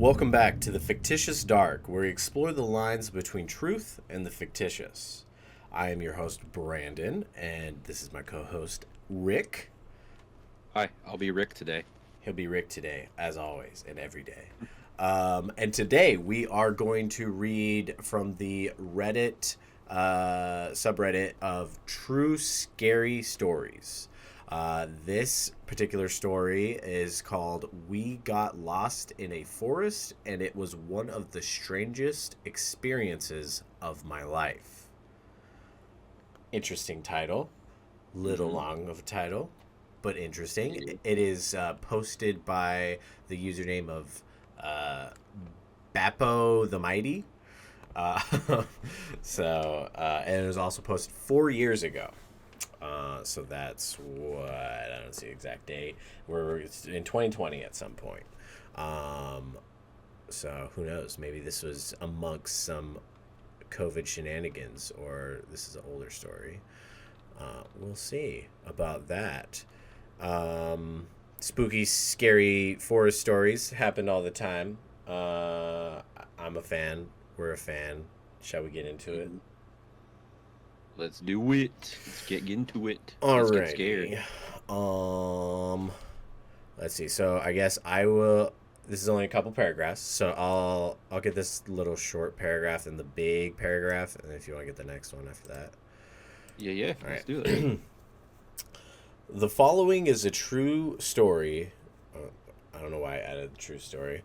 Welcome back to the Fictitious Dark, where we explore the lines between truth and the fictitious. I am your host, Brandon, and this is my co host, Rick. Hi, I'll be Rick today. He'll be Rick today, as always, and every day. And today we are going to read from the Reddit subreddit of True Scary Stories. This particular story is called We Got Lost in a Forest, and it was one of the strangest experiences of my life. Interesting title. Little long of a title, but interesting. It is posted by the username of Bappo the Mighty. Uh, and it was also posted 4 years ago. So that's what, I don't see the exact date. We're in 2020 at some point. So who knows? Maybe this was amongst some COVID shenanigans, or this is an older story. We'll see about that. Spooky, scary forest stories happened all the time. I'm a fan. We're a fan. Shall we get into it? Let's do it. Let's get into it. Let's get Alrighty. scared. Let's see. So I guess I will. This is only a couple paragraphs, so I'll get this little short paragraph and the big paragraph, and if you want to get the next one after that. Yeah. All Let's right. do it. The following is a true story. I don't know why I added the true story.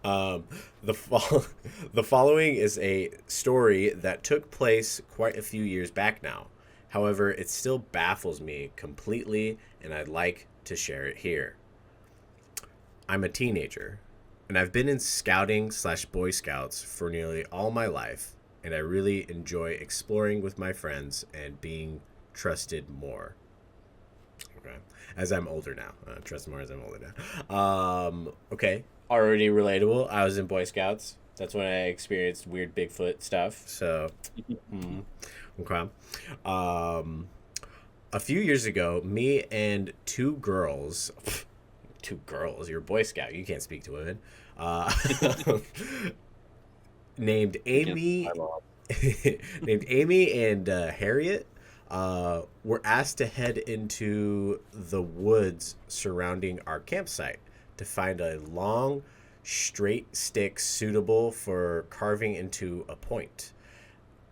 um, the following is a story that took place quite a few years back now. However, it still baffles me completely, and I'd like to share it here. I'm a teenager, and I've been in scouting/Boy Scouts for nearly all my life, and I really enjoy exploring with my friends and being trusted more. Okay. As I'm older now. Trust more as I'm older now. Okay. Already relatable. I was in Boy Scouts. That's when I experienced weird Bigfoot stuff. So, okay. Um, a few years ago, me and two girls, you're a Boy Scout. You can't speak to women. Uh, named Against Amy, my law. named Amy and Harriet, were asked to head into the woods surrounding our campsite to find a long, straight stick suitable for carving into a point.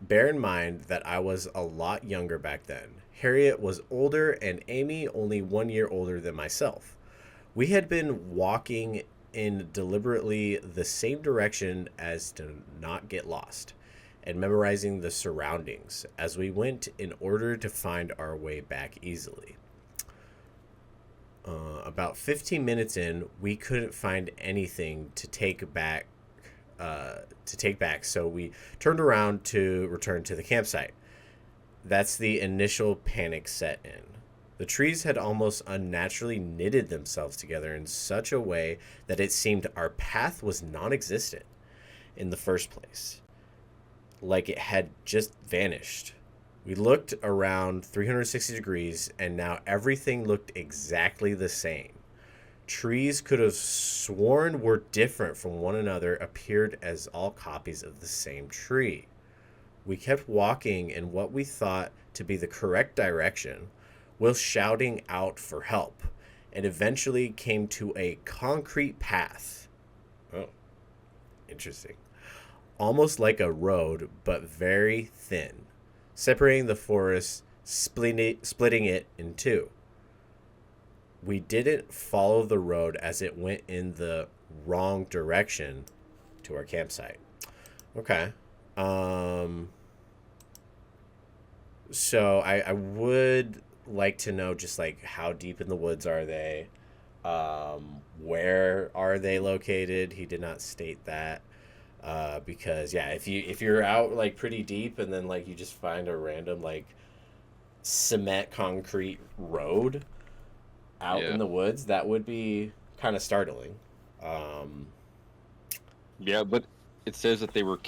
Bear in mind that I was a lot younger back then. Harriet was older, and Amy only 1 year older than myself. We had been walking in deliberately the same direction as to not get lost, and memorizing the surroundings as we went in order to find our way back easily. About 15 minutes in, we couldn't find anything to take back. So we turned around to return to the campsite. That's the initial panic set in. The trees had almost unnaturally knitted themselves together in such a way that it seemed our path was non existent in the first place, like it had just vanished. We looked around 360 degrees, and now everything looked exactly the same. Trees could have sworn were different from one another appeared as all copies of the same tree. We kept walking in what we thought to be the correct direction, while shouting out for help, and eventually came to a concrete path. Oh, interesting. Almost like a road, but very thin, separating the forest, splitting it in two. We didn't follow the road as it went in the wrong direction to our campsite. Okay. Um, so I would like to know just like how deep in the woods are they? Where are they located? He did not state that. Because yeah, if you're out like pretty deep and then like you just find a random like cement concrete road out in Yeah. the woods, that would be kind of startling. Um, Yeah, but it says that they were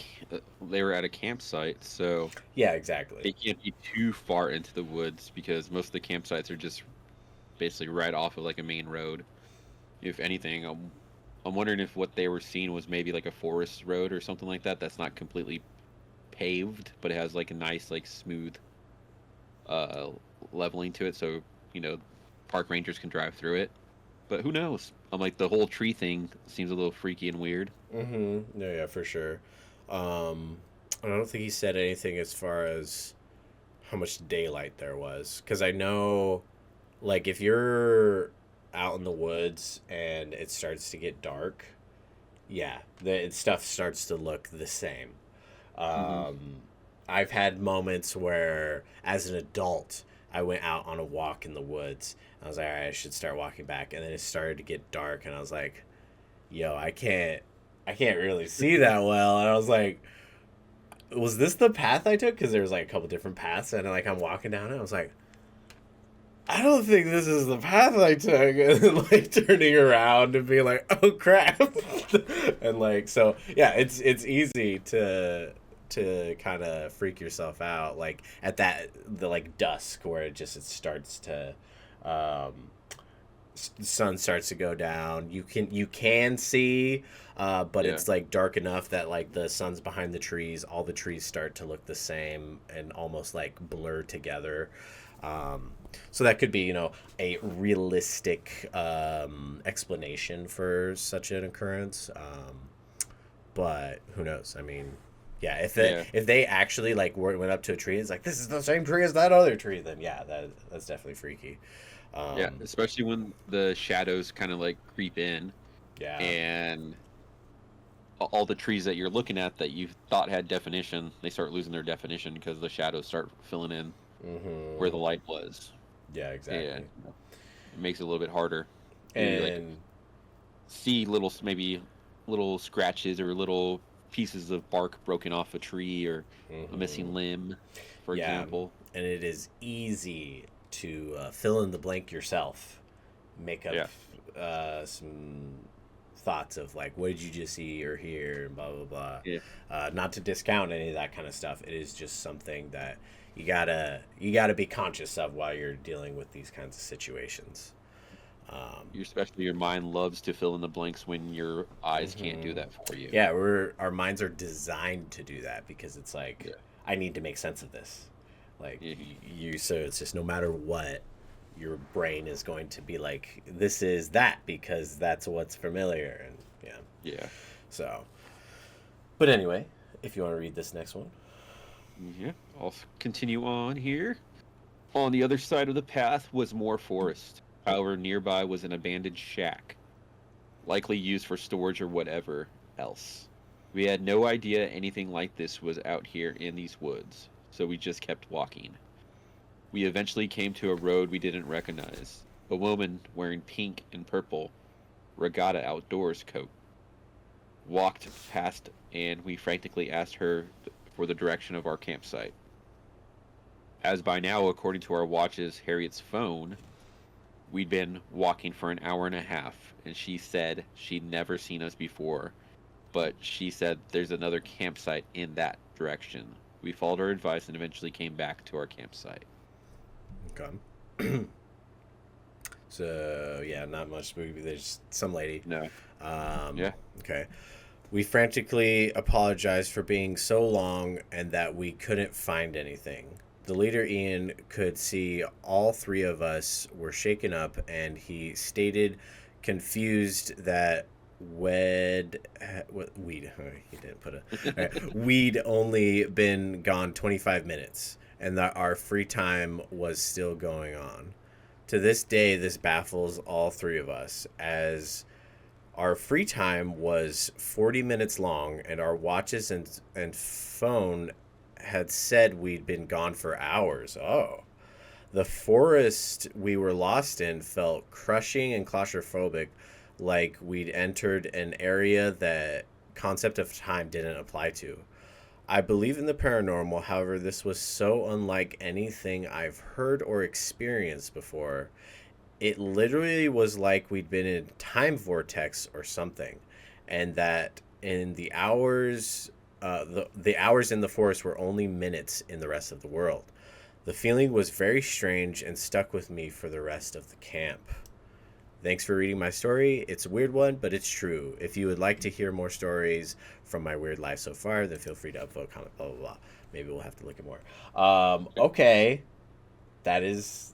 at a campsite, so yeah, exactly. they can't be too far into the woods because most of the campsites are just basically right off of like a main road. If anything, I'm wondering if what they were seeing was maybe like a forest road or something like that. That's not completely paved, but it has like a nice like smooth uh leveling to it, so you know park rangers can drive through it. But who knows? I'm like the whole tree thing seems a little freaky and weird. Mm-hmm. Yeah, yeah, for sure. Um, I don't think he said anything as far as how much daylight there was, because I know, like, if you're out in the woods and it starts to get dark, yeah, the stuff starts to look the same. Hmm. Um, I've had moments where, as an adult, I went out on a walk in the woods. I was like, all right, I should start walking back, and then it started to get dark, and I was like, yo, I can't really see that well. And I was like, was this the path I took? Because there was like a couple different paths, and like I'm walking down it, I was like, I don't think this is the path I took, and then like turning around and being like, oh crap, and like so yeah, it's easy to kind of freak yourself out like at that the like dusk where it starts to um the sun starts to go down. You can see, but Yeah, it's like dark enough that like the sun's behind the trees. All the trees start to look the same and almost like blur together. Um, so that could be a realistic explanation for such an occurrence. But who knows? I mean, yeah, yeah, if they actually like went up to a tree, it's like this is the same tree as that other tree. Then yeah, that's definitely freaky. yeah. Um, Especially when the shadows kind of like creep in, yeah. and all the trees that you're looking at that you thought had definition, they start losing their definition because the shadows start filling in where the Mm-hmm. light was, Yeah, and exactly. it makes it a little bit harder to like And see little maybe little scratches or little pieces of bark broken off a tree or a hmm missing limb, for yeah, example. and it is easy to fill in the blank yourself. Make up Yeah, some thoughts of like, what did you just see or hear, and blah blah blah. yeah. Not to discount any of that kind of stuff. It is just something that you gotta be conscious of while you're dealing with these kinds of situations. Um, Especially your mind loves to fill in the blanks when your eyes can't do mhm. that for you. Yeah, our minds are designed to do that because it's like Yeah. I need to make sense of this. Like Yeah. you, so it's just no matter what, your brain is going to be like, this is that because that's what's familiar, and yeah. Yeah. So, but anyway, if you want to read this next one, Yeah. I'll continue on here. On the other side of the path was more forest. However, nearby was an abandoned shack, likely used for storage or whatever else. We had no idea anything like this was out here in these woods, so we just kept walking. We eventually came to a road we didn't recognize. A woman wearing pink and purple regatta outdoors coat walked past, and we frantically asked her for the direction of our campsite. As by now, according to our watches, Harriet's phone, we'd been walking for an hour and a half, and she said she'd never seen us before, but she said there's another campsite in that direction. We followed her advice and eventually came back to our campsite. okay. So yeah, not much movie. There's some lady. No. Um, Yeah. okay. We frantically apologized for being so long and that we couldn't find anything. The leader, Ian, could see all three of us were shaken up, and he stated, confused, that weed. Oh, he didn't put a. All right, we'd only been gone 25 minutes, and that our free time was still going on. To this day, this baffles all three of us, as our free time was 40 minutes long, and our watches and phone had said we'd been gone for hours. Oh. The forest we were lost in felt crushing and claustrophobic, like we'd entered an area that concept of time didn't apply to. I believe in the paranormal, however, this was so unlike anything I've heard or experienced before. It literally was like we'd been in a time vortex or something, and that in the hours in the forest were only minutes in the rest of the world. The feeling was very strange and stuck with me for the rest of the camp. Thanks for reading my story. It's a weird one, but it's true. If you would like to hear more stories from my weird life so far, then feel free to upvote, comment, blah, blah, blah. Maybe we'll have to look at more. Okay. That is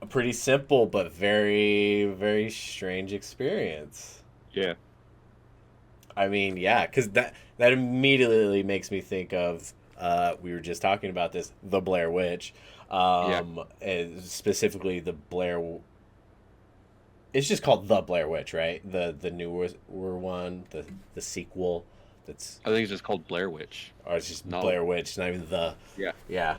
a pretty simple but very, very strange experience. Yeah. I mean, yeah, because that immediately makes me think of we were just talking about this, the Blair Witch, Yeah. and specifically the Blair. It's just called the Blair Witch, right? The newer one, the sequel. That's I think it's just called Blair Witch. or it's just No. Blair Witch, not even the. Yeah. Yeah.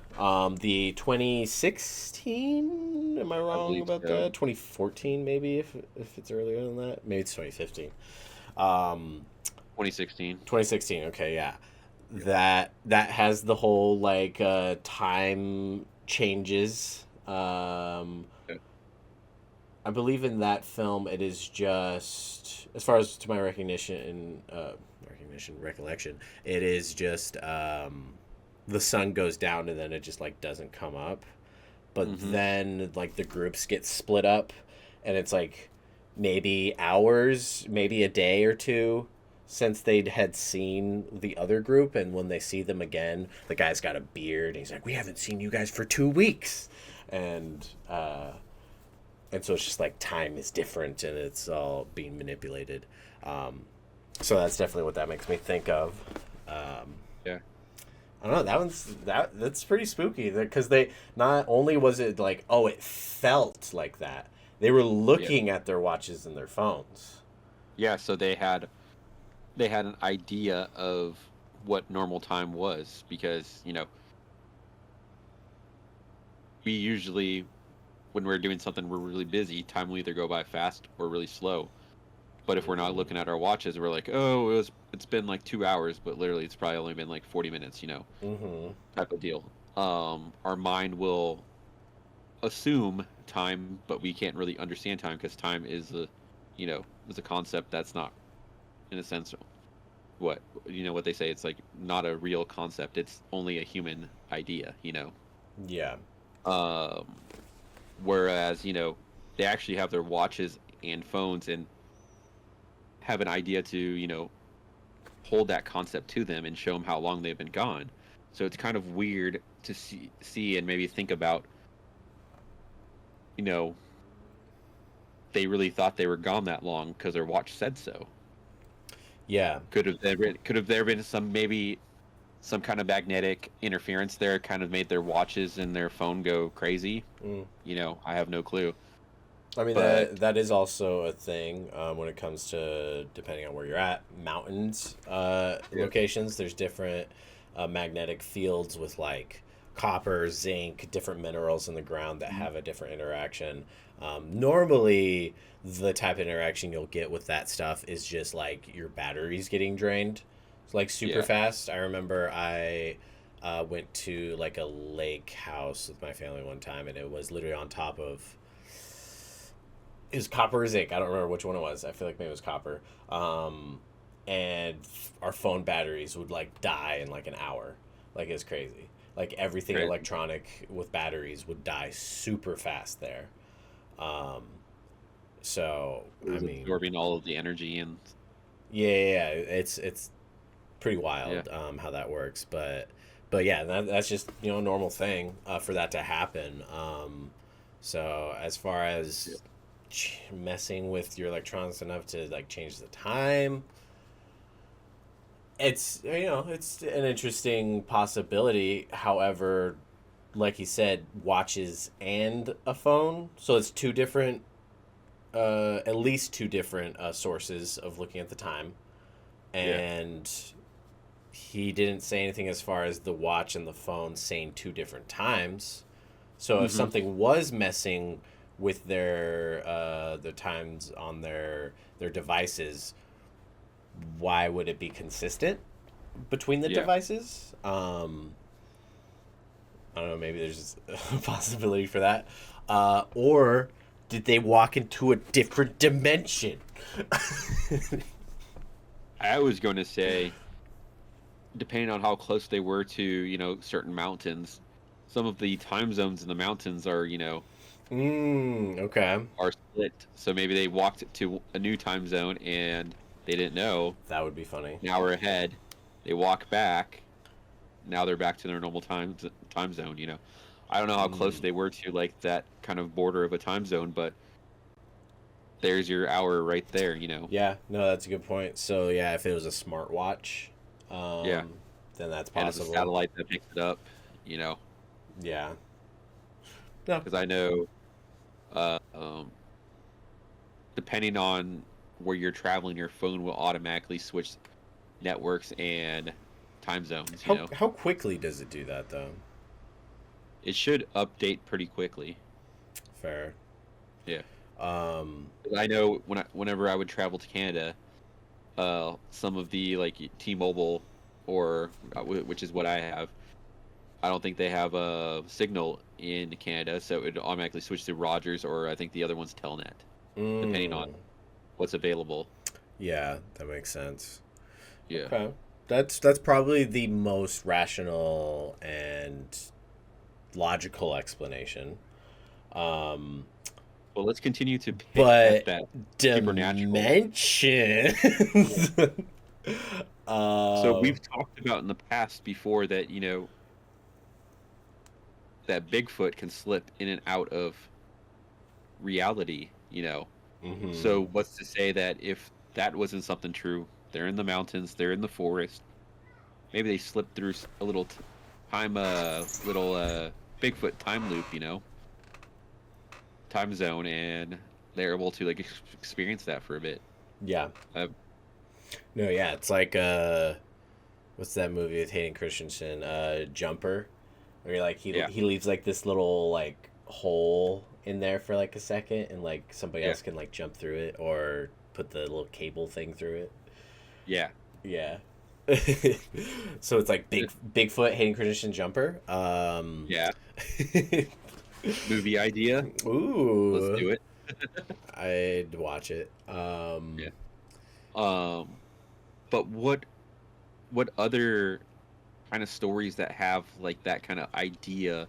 The 2016. Am I I wrong believe about so. that? 2014, maybe if it's earlier than that. Maybe it's 2015. Um, 2016. 2016. Okay, yeah. That has the whole like time changes. Yeah. I believe in that film it is just as far as to my recollection, it is just the sun goes down and then it just like doesn't come up. But Mm-hmm. then like the groups get split up and it's like maybe hours, maybe a day or two since they had seen the other group, and when they see them again, the guy's got a beard and he's like, we haven't seen you guys for 2 weeks. And uh and so it's just like time is different and it's all being manipulated. So that's definitely what that makes me think of. um Yeah. I don't know. That's pretty spooky because they not only was it like, oh, it felt like that, they were Yeah. looking at their watches and their phones. Yeah. So they had an idea of what normal time was because we usually when we're doing something we're really busy, time will either go by fast or really slow. But if we're not looking at our watches, we're like, oh, it's been like 2 hours, but literally it's probably only been like 40 minutes, Mm-hmm. type of deal. Our mind will assume time, but we can't really understand time because time is a concept that's not, in a sense, what they say. It's like not a real concept. It's only a human idea. Yeah. Um, Whereas they actually have their watches and phones and have an idea to hold that concept to them and show them how long they've been gone. So it's kind of weird to see and maybe think about, you know, they really thought they were gone that long because their watch said so. Yeah. Could have there been some kind of magnetic interference there, kind of made their watches and their phone go crazy? Mm. I have no clue. I mean But that is also a thing when it comes to depending on where you're at. Mountains, yeah. locations. There's different magnetic fields with like copper, zinc, different minerals in the ground that have a different interaction. Normally, the type of interaction you'll get with that stuff is just like your batteries getting drained, it's like super Yeah. fast. I remember I went to like a lake house with my family one time, and it was literally on top of is copper or zinc. I don't remember which one it was. I feel like maybe it was copper. And our phone batteries would like die in like an hour. Like it's crazy. Like everything Crazy. electronic with batteries would die super fast there. Um, so It I was mean, absorbing all of the energy and yeah, it's pretty yeah. wild how that works. But yeah, that's just a normal thing for that to happen. So as far Yeah. as messing with your electronics enough to like change the time, it's an interesting possibility. However, like you said, watches and a phone, so it's two different, at least two different sources of looking at the time. Yeah. And he didn't say anything as far as the watch and the phone saying two different times. So if Hmm. something was messing with their times on their devices, why would it be consistent between the Yeah. devices? I don't know. Maybe there's a possibility for that, or did they walk into a different dimension? I was going to say, depending on how close they were to, certain mountains, some of the time zones in the mountains are, Okay. are split. So maybe they walked to a new time zone and they didn't know. That would be funny. An hour ahead, they walk back. Now they're back to their normal time zone. I don't know how close Mm. they were to like that kind of border of a time zone, but there's your hour right there. Yeah, no, that's a good point. So yeah, if it was a smartwatch, Yeah, then that's and it's a possible. satellite that picks it up. You know, Yeah. No. because I know, uh, um, depending on where you're traveling, your phone will automatically switch networks and time zones. How quickly does it do that though? It should update pretty quickly. Fair. Yeah. Um. 'Cause I know whenever I would travel to Canada, some of the like T-Mobile or which is what I have. I don't think they have a signal in Canada, so it automatically switch to Rogers or I think the other one's Telnet, depending on Mm, what's available. yeah, that makes sense. Yeah. Okay. That's probably the most rational and logical explanation. Um, Well, let's continue to pick at but that supernatural. dimensions. So uh, we've talked about in the past before that that Bigfoot can slip in and out of reality. mhm. So what's to say that if that wasn't something true, they're in the mountains, they're in the forest, maybe they slipped through a little little Bigfoot time loop, time zone, and they're able to like experience that for a bit. Yeah. Uh, No, yeah, it's like what's that movie with Hayden Christensen? Jumper, where like yeah, he leaves like this little like hole in there for like a second, and like somebody yeah, else can like jump through it or put the little cable thing through it. yeah, Yeah. So it's like Bigfoot Hayden Christensen jumper. yeah. Movie idea. Let's Ooh, do it. I'd watch it. Yeah. Um, but what other kind of stories that have like that kind of idea?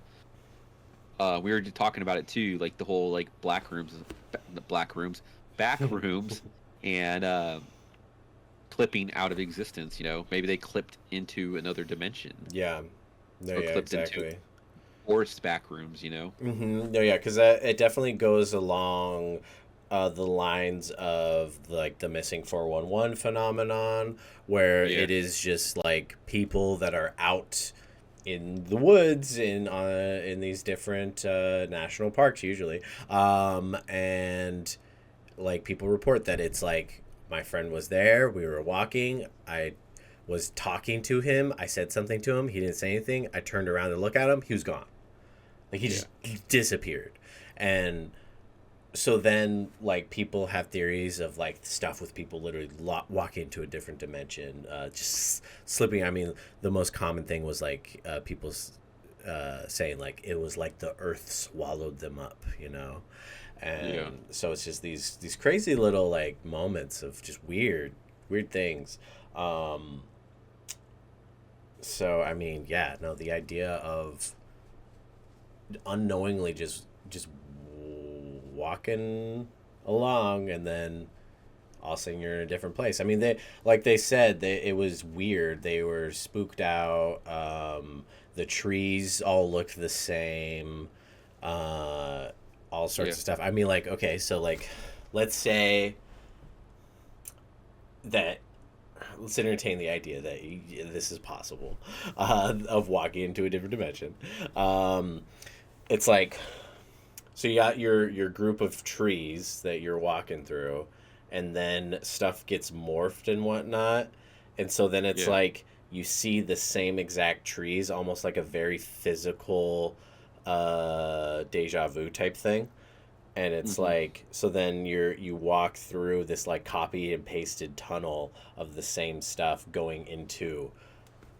We were just talking about it too, like the whole like back rooms, and clipping out of existence. Maybe they clipped into another dimension Yeah. No, or yeah, clipped into exactly. forest back rooms. No, yeah, because it definitely goes along the lines of like the missing 411 phenomenon, where Yeah, it is just like people that are out in the woods in these different national parks usually, and like people report that it's like my friend was there, we were walking, I was talking to him, I said something to him, he didn't say anything, I turned around to look at him, he was gone. Like he yeah, just disappeared. And so then like people have theories of like stuff with people literally walking into a different dimension, just slipping. I mean, the most common thing was like people saying like it was like the earth swallowed them up, you know. yeah. And so it's just these crazy little like moments of just weird things. um so I mean, yeah, no, the idea of unknowingly just walking along and then all of a sudden you're in a different place. I mean, they like they said it was weird. They were spooked out. The trees all looked the same. Uh, all sorts Yeah. of stuff. I mean, like okay, so like let's say that let's entertain the idea that this is possible, of walking into a different dimension. Um, it's like so you got your group of trees that you're walking through, and then stuff gets morphed and whatnot, and so then it's Yeah. like you see the same exact trees, almost like a very physical deja vu type thing. And it's Hmm. like so then you walk through this like copy and pasted tunnel of the same stuff going into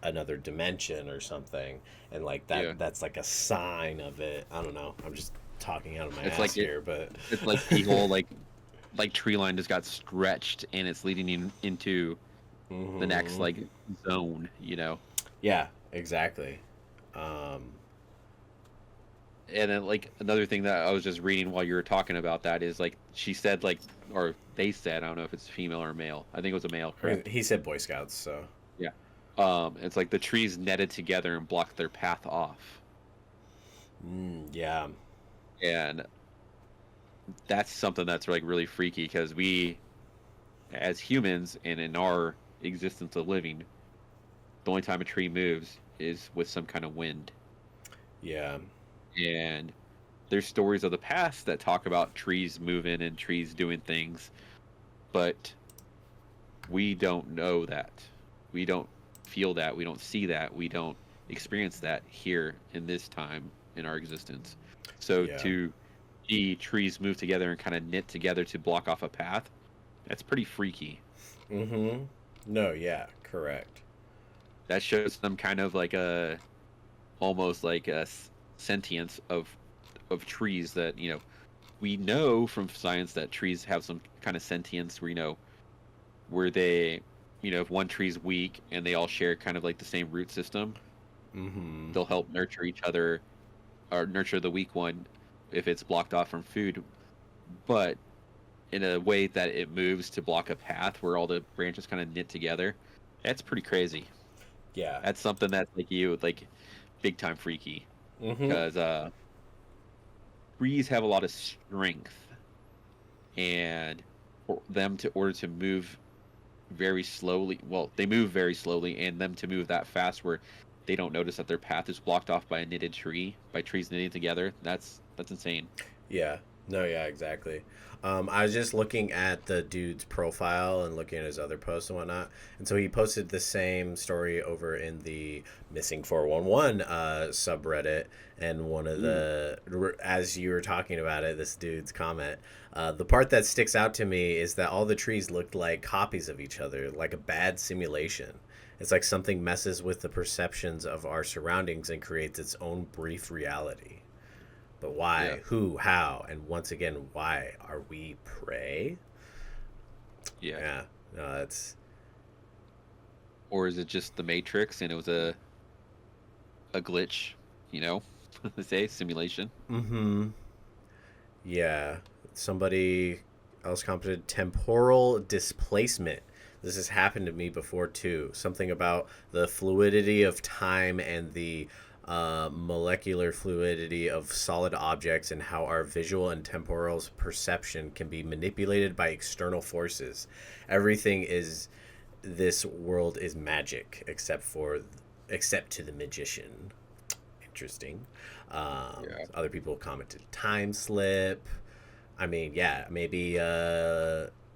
another dimension or something, and like Yeah. that's like a sign of it. I don't know, I'm just talking out of my It's ass like here, but it's like the whole like tree line just got stretched and it's leading into the next hmm, like zone. yeah, exactly. um And then like another thing that I was just reading while you were talking about that is like she said like, or they said, I don't know if it's female or male. I think it was a male, I mean, correct? he said Boy Scouts, so Yeah. It's like the trees netted together and blocked their path off, yeah. and that's something that's like really freaky because we, as humans, and in our existence of living, the only time a tree moves is with some kind of wind. Yeah. And there's stories of the past that talk about trees moving and trees doing things, but we don't know that. We don't feel that. We don't see that. We don't experience that here in this time in our existence. So Yeah. to see trees move together and kind of knit together to block off a path, that's pretty freaky. Mm-hmm. No, yeah, correct. That shows some kind of like a almost like a sentience of trees that, we know from science that trees have some kind of sentience where, where they, if one tree's weak and they all share kind of like the same root system, Mm-hmm. they'll help nurture each other or nurture the weak one if it's blocked off from food. But in a way that it moves to block a path where all the branches kind of knit together, that's pretty crazy. Yeah. That's something that's like big time freaky Mm-hmm. because trees have a lot of strength, and for them to order to move very slowly, well, they move very slowly, and them to move that fast where they don't notice that their path is blocked off by a knitted tree, by trees knitting together, that's insane. Yeah. No, yeah, exactly. I was just looking at the dude's profile and looking at his other posts and whatnot. And so he posted the same story over in the Missing 411 subreddit. And one of Ooh. as you were talking about it, this dude's comment, the part that sticks out to me is that all the trees looked like copies of each other, like a bad simulation. It's like something messes with the perceptions of our surroundings and creates its own brief reality. But Yeah. why? Who? How? And once again, why are we prey? Yeah. Yeah, no, that's Or is it just the Matrix and it was a glitch, you know? They say simulation. mm-hmm. Yeah, somebody else commented temporal displacement. This has happened to me before too. Something about the fluidity of time and the molecular fluidity of solid objects and how our visual and temporal perception can be manipulated by external forces. Everything is this world is magic except to the magician. Interesting. Yeah. Other people commented time slip. I mean, yeah, maybe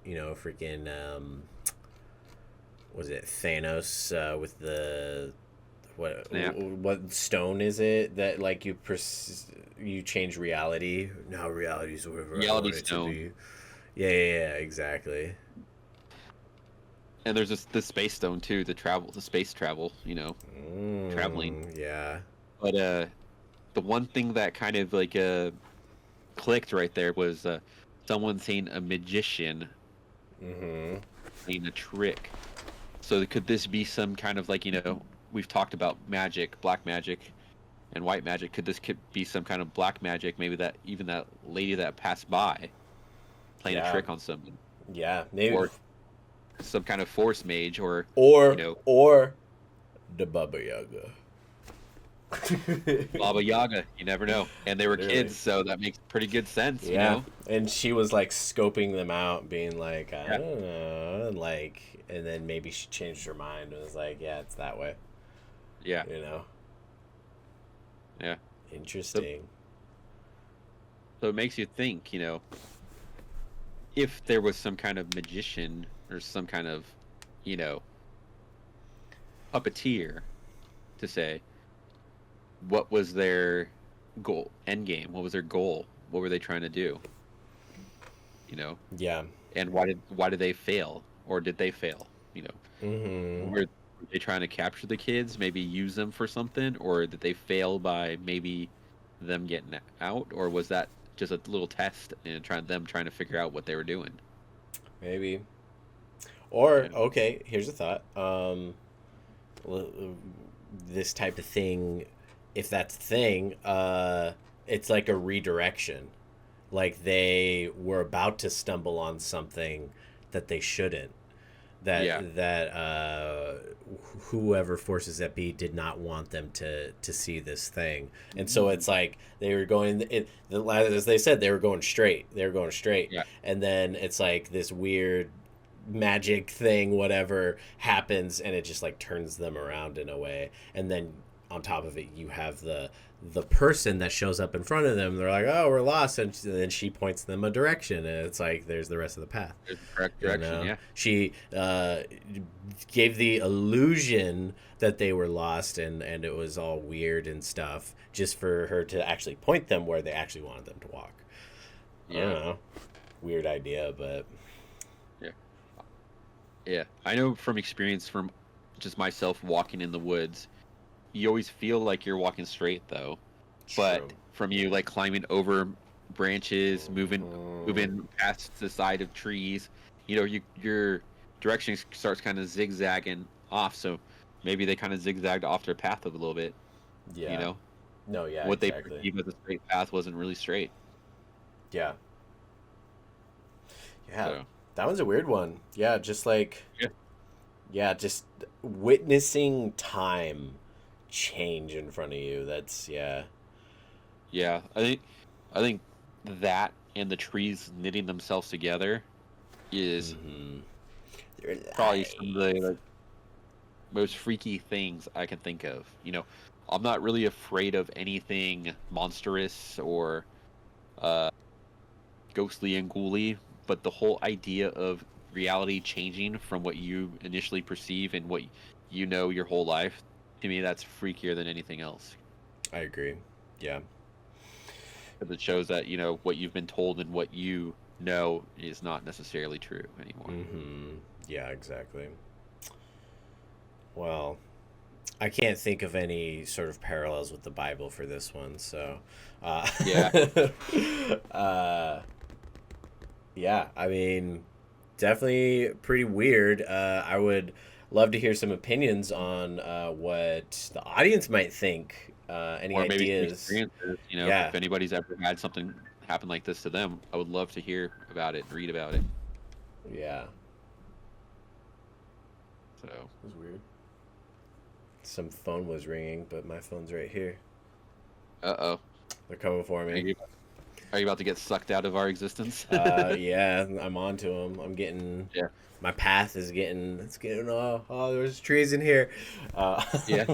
freaking was it Thanos with the Snap. what stone is it that like you change reality? Now reality's wherever I Reality want it to stone. be. Yeah, exactly. And there's this the space stone too, the space travel, traveling. Yeah. But the one thing that kind of like clicked right there was someone saying a magician Mm-hmm. playing a trick. So could this be some kind of like, we've talked about magic, black magic and white magic. Could be some kind of black magic, maybe that even that lady that passed by playing a Yeah. trick on someone, Yeah. Maybe or some kind of force mage, or you or know, or the Baba Yaga. Baba Yaga. You never know. And they were Literally. kids, so that makes pretty good sense, you Yeah. know? And she was like scoping them out, being like, I Yeah. don't know, and like, and then maybe she changed her mind and was like, yeah, it's that way, Yeah. you know. Yeah. So, Interesting. so it makes you think, if there was some kind of magician or some kind of, you know, puppeteer to say, what was their goal, end game? What was their goal? What were they trying to do? You know, Yeah. and why did they fail, or did they fail? You know, Mm-hmm. were they trying to capture the kids, maybe use them for something, or did they fail by maybe them getting out, or was that just a little test and trying to figure out what they were doing? Maybe. Or Yeah. okay, here's a thought. This type of thing, if that's a thing, it's like a redirection. Like they were about to stumble on something that they shouldn't. Yeah. That whoever forces that be did not want them to see this thing, and so it's like they were going. As they said, they were going straight. They were going straight, Yeah. and then it's like this weird magic thing, whatever happens, and it just like turns them around in a way, and then on top of it, you have the person that shows up in front of them. They're like, "Oh, we're lost," and then she points them a direction, and it's like there's the rest of the path. There's the correct You direction. know, Yeah. she gave the illusion that they were lost, and it was all weird and stuff, just for her to actually point them where they actually wanted them to walk. I don't Yeah. know, weird idea, but Yeah. Yeah. I know from experience from just myself walking in the woods, you always feel like you're walking straight though. true. But from you like climbing over branches, Mhm. moving past the side of trees, your direction starts kind of zigzagging off. So maybe they kind of zigzagged off their path a little bit. You Yeah. know, No. Yeah. what they Exactly. perceived as a straight path wasn't really straight. Yeah. Yeah. So That one's a weird one. Yeah. Just like yeah, yeah, just witnessing time change in front of you. That's yeah. yeah. I think that and the trees knitting themselves together is Mm-hmm. They're probably some of the alive. most freaky things I can think of. I'm not really afraid of anything monstrous or uh, ghostly and ghouly, but the whole idea of reality changing from what you initially perceive and what you know your whole life, to me, that's freakier than anything else. I agree. Yeah. Because it shows that, what you've been told and what you know is not necessarily true anymore. Mm-hmm. Yeah, exactly. Well, I can't think of any sort of parallels with the Bible for this one, so uh, Yeah. uh, yeah, I mean, definitely pretty weird. I would love to hear some opinions on what the audience might think. Any Or maybe some ideas? experiences, if Yeah, anybody's ever had something happen like this to them, I would love to hear about it and read about it. yeah. So, It was weird. Some phone was ringing, but my phone's right here. uh-oh. They're coming for Are me. you, are you about to get sucked out of our existence? Yeah, I'm on to them. I'm getting Yeah. my path is getting it's getting there's trees in here. Uh, Yeah.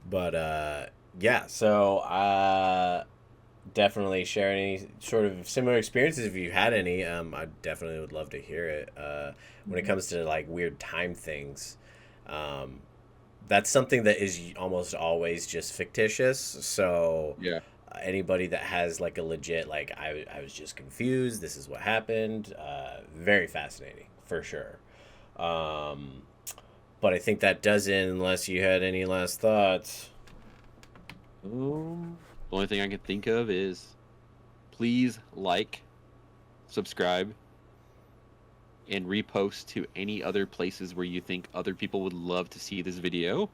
but yeah, so definitely share any sort of similar experiences if you had any. I definitely would love to hear it. When it comes to like weird time things, um, that's something that is almost always just fictitious. So Yeah. anybody that has like a legit like I was just confused, this is what happened, very fascinating for sure. um, but I think that does it unless you had any last thoughts. The only thing I can think of is please like, subscribe, and repost to any other places where you think other people would love to see this video.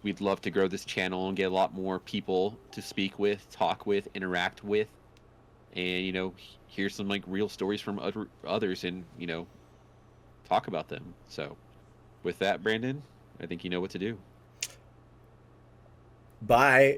We'd love to grow this channel and get a lot more people to speak with, talk with, interact with, and hear some like real stories from others and talk about them. So, with that, Brandon, I think you know what to do. Bye.